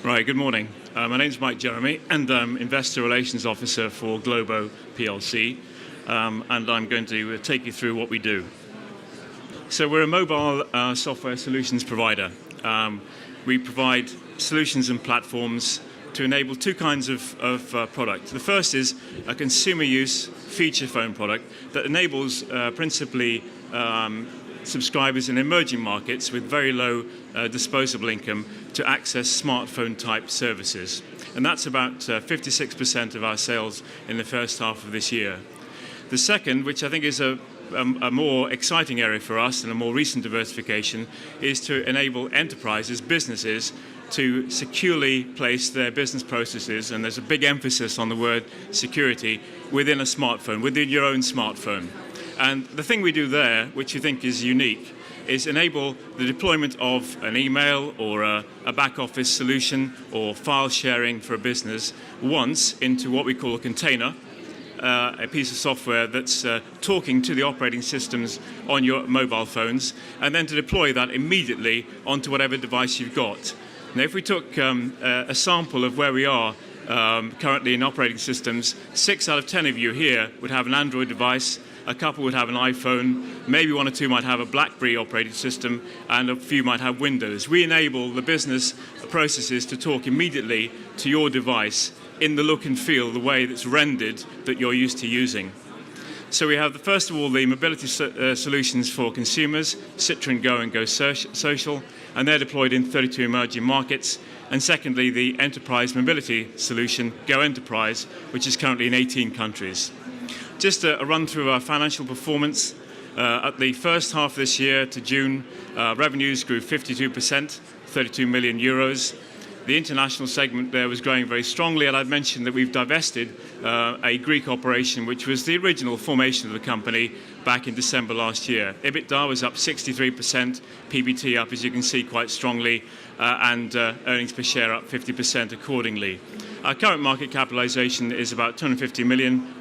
Right, good morning. My name's Mike Jeremy, and I'm Investor Relations Officer for Globo Plc, and I'm going to take you through what we do. So we're a mobile software solutions provider. We provide solutions and platforms to enable two kinds of product. The first is a consumer use feature phone product that enables principally subscribers in emerging markets with very low disposable income to access smartphone type services. And that's about 56% of our sales in the first half of this year. The second, which I think is a more exciting area for us and a more recent diversification, is to enable enterprises, businesses, to securely place their business processes, and there's a big emphasis on the word security, within a smartphone, within your own smartphone. And the thing we do there, which we think is unique, is enable the deployment of an email or a back office solution or file sharing for a business once into what we call a container, a piece of software that's talking to the operating systems on your mobile phones, and then to deploy that immediately onto whatever device you've got. Now, if we took a sample of where we are currently in operating systems, 6 out of 10 of you here would have an Android device, a couple would have an iPhone, maybe 1 or 2 might have a BlackBerry operating system, and a few might have Windows. We enable the business processes to talk immediately to your device in the look and feel, the way that's rendered that you're used to using. So we have, first of all, the mobility solutions for consumers, Citroën Go and Go Social, and they're deployed in 32 emerging markets. And secondly, the enterprise mobility solution, Go Enterprise, which is currently in 18 countries. Just a run through our financial performance. At the first half of this year to June, revenues grew 52%, 32 million euros. The international segment there was growing very strongly, and I'd mentioned that we've divested a Greek operation, which was the original formation of the company back in December last year. EBITDA was up 63%, PBT up, as you can see, quite strongly, and earnings per share up 50% accordingly. Our current market capitalisation is about £250 million,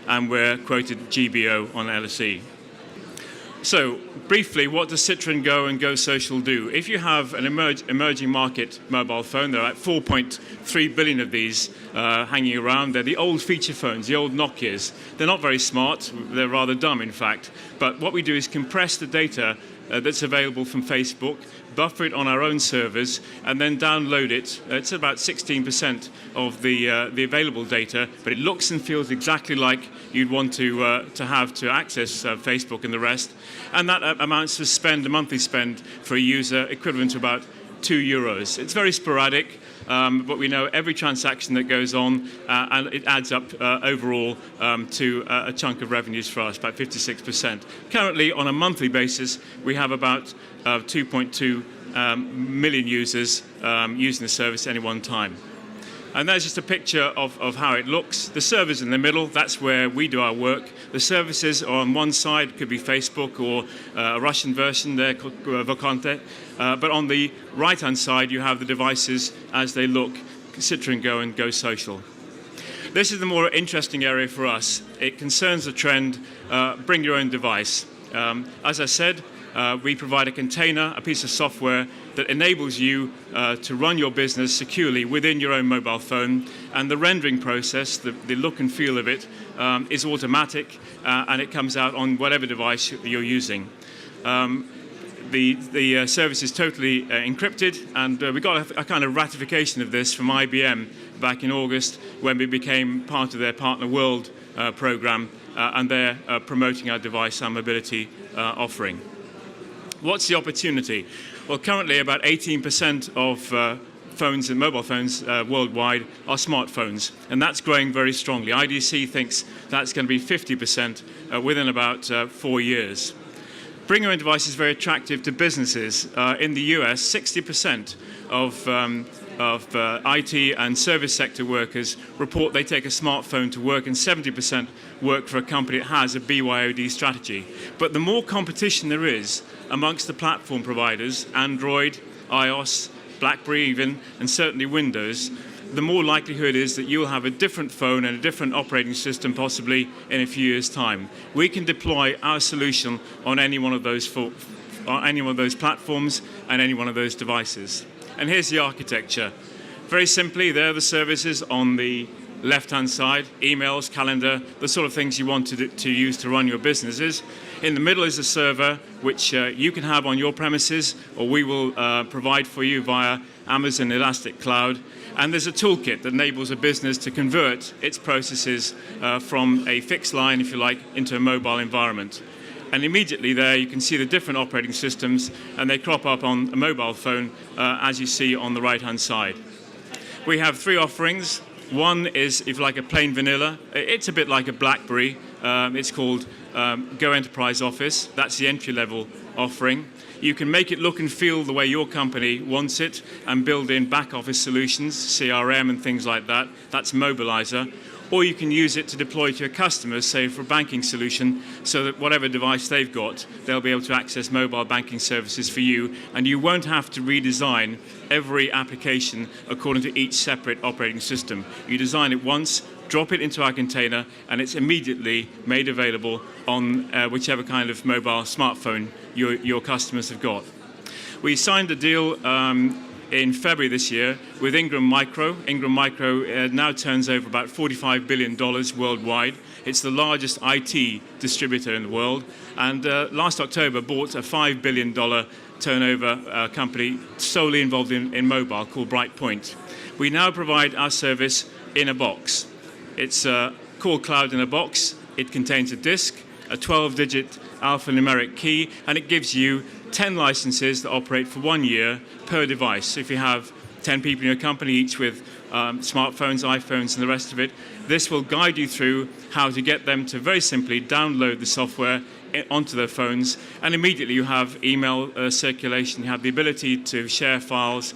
and we're quoted GBO on LSE. So, briefly, what does Citroën Go and Go Social do? If you have an emerging market mobile phone, there are like 4.3 billion of these hanging around. They're the old feature phones, the old Nokias. They're not very smart. They're rather dumb, in fact. But what we do is compress the data that's available from Facebook, buffer it on our own servers, and then download it. It's about 16% of the available data, but it looks and feels exactly like you'd want to have to access Facebook and the rest. And that amounts to a monthly spend for a user equivalent to about €2. It's very sporadic, but we know every transaction that goes on, and it adds up overall to a chunk of revenues for us, about 56%. Currently, on a monthly basis, we have about 2.2 million users using the service at any one time. And there's just a picture of how it looks. The server's in the middle, that's where we do our work. The services are on one side, could be Facebook or a Russian version there called Vokonte. But on the right-hand side, you have the devices as they look, Citroën Go and Go Social. This is the more interesting area for us. It concerns the trend, bring your own device. As I said, we provide a container, a piece of software that enables you to run your business securely within your own mobile phone, and the rendering process, the look and feel of it, is automatic, and it comes out on whatever device you're using. The service is totally encrypted, and we got a kind of ratification of this from IBM back in August when we became part of their Partner World program, and they're promoting our device and mobility offering. What's the opportunity? Well, currently about 18% of phones and mobile phones worldwide are smartphones, and that's growing very strongly. IDC thinks that's going to be 50% within about 4 years. Bring your own device is very attractive to businesses. In the US, 60% of IT and service sector workers report they take a smartphone to work, and 70% work for a company that has a BYOD strategy. But the more competition there is amongst the platform providers, Android, iOS, BlackBerry even, and certainly Windows, the more likelihood is that you'll have a different phone and a different operating system possibly in a few years' time. We can deploy our solution on any one of those platforms and any one of those devices. And here's the architecture. Very simply, there are the services on the left-hand side: emails, calendar, the sort of things you want to use to run your businesses. In the middle is a server which you can have on your premises, or we will provide for you via Amazon Elastic Cloud. And there's a toolkit that enables a business to convert its processes from a fixed line, if you like, into a mobile environment. And immediately there you can see the different operating systems, and they crop up on a mobile phone as you see on the right-hand side. We have three offerings. One is, if you like, a plain vanilla. It's a bit like a BlackBerry. It's called Go Enterprise Office. That's the entry-level offering. You can make it look and feel the way your company wants it and build in back-office solutions, CRM and things like that. That's Mobilizer. Or you can use it to deploy to your customers, say for a banking solution, so that whatever device they've got, they'll be able to access mobile banking services for you, and you won't have to redesign every application according to each separate operating system. You design it once, drop it into our container, and it's immediately made available on whichever kind of mobile smartphone your customers have got. We signed a deal in February this year with Ingram Micro. Ingram Micro now turns over about $45 billion worldwide. It's the largest IT distributor in the world, and last October bought a $5 billion turnover company solely involved in mobile called Brightpoint. We now provide our service in a box. It's called Cloud in a Box. It contains a disk, a 12-digit alphanumeric key, and it gives you 10 licenses that operate for 1 year per device. So if you have 10 people in your company, each with smartphones, iPhones, and the rest of it, this will guide you through how to get them to very simply download the software onto their phones, and immediately you have email circulation. You have the ability to share files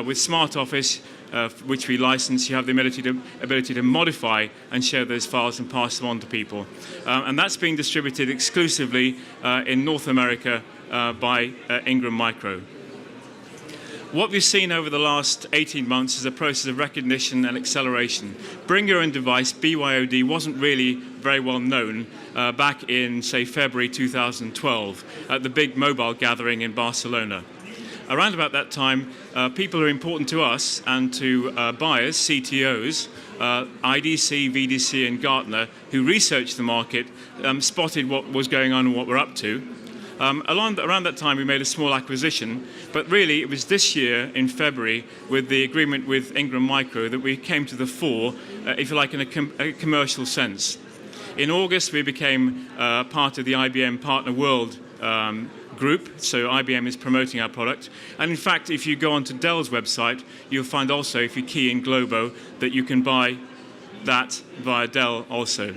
with Smart Office, which we license. You have the ability to modify and share those files and pass them on to people. And that's being distributed exclusively in North America by Ingram Micro. What we've seen over the last 18 months is a process of recognition and acceleration. Bring your own device, BYOD, wasn't really very well known back in, say, February 2012 at the big mobile gathering in Barcelona. Around about that time, people who are important to us and to buyers, CTOs, IDC, VDC, and Gartner, who researched the market, spotted what was going on and what we're up to. Around that time, we made a small acquisition, but really it was this year in February, with the agreement with Ingram Micro, that we came to the fore, if you like, in a commercial sense. In August, we became part of the IBM Partner World group, so IBM is promoting our product. And in fact, if you go onto Dell's website, you'll find also, if you key in Globo, that you can buy that via Dell also.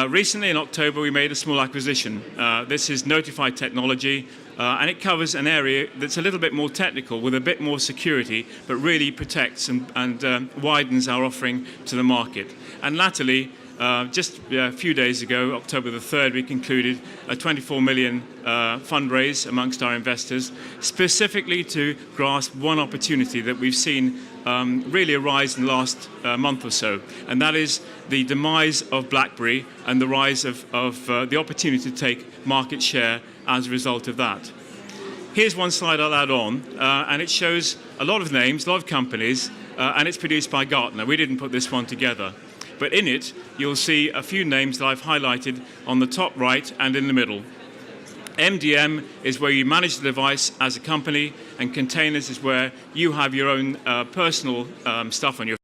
Recently, in October, we made a small acquisition. This is Notified Technology, and it covers an area that's a little bit more technical with a bit more security, but really protects and widens our offering to the market. And latterly, just a few days ago, October the 3rd, we concluded a $24 million fundraise amongst our investors, specifically to grasp one opportunity that we've seen really arise in the last month or so, and that is the demise of BlackBerry and the rise of the opportunity to take market share as a result of that. Here's one slide I'll add on, and it shows a lot of names, a lot of companies, and it's produced by Gartner. We didn't put this one together. But in it, you'll see a few names that I've highlighted on the top right and in the middle. MDM is where you manage the device as a company, and containers is where you have your own personal stuff on your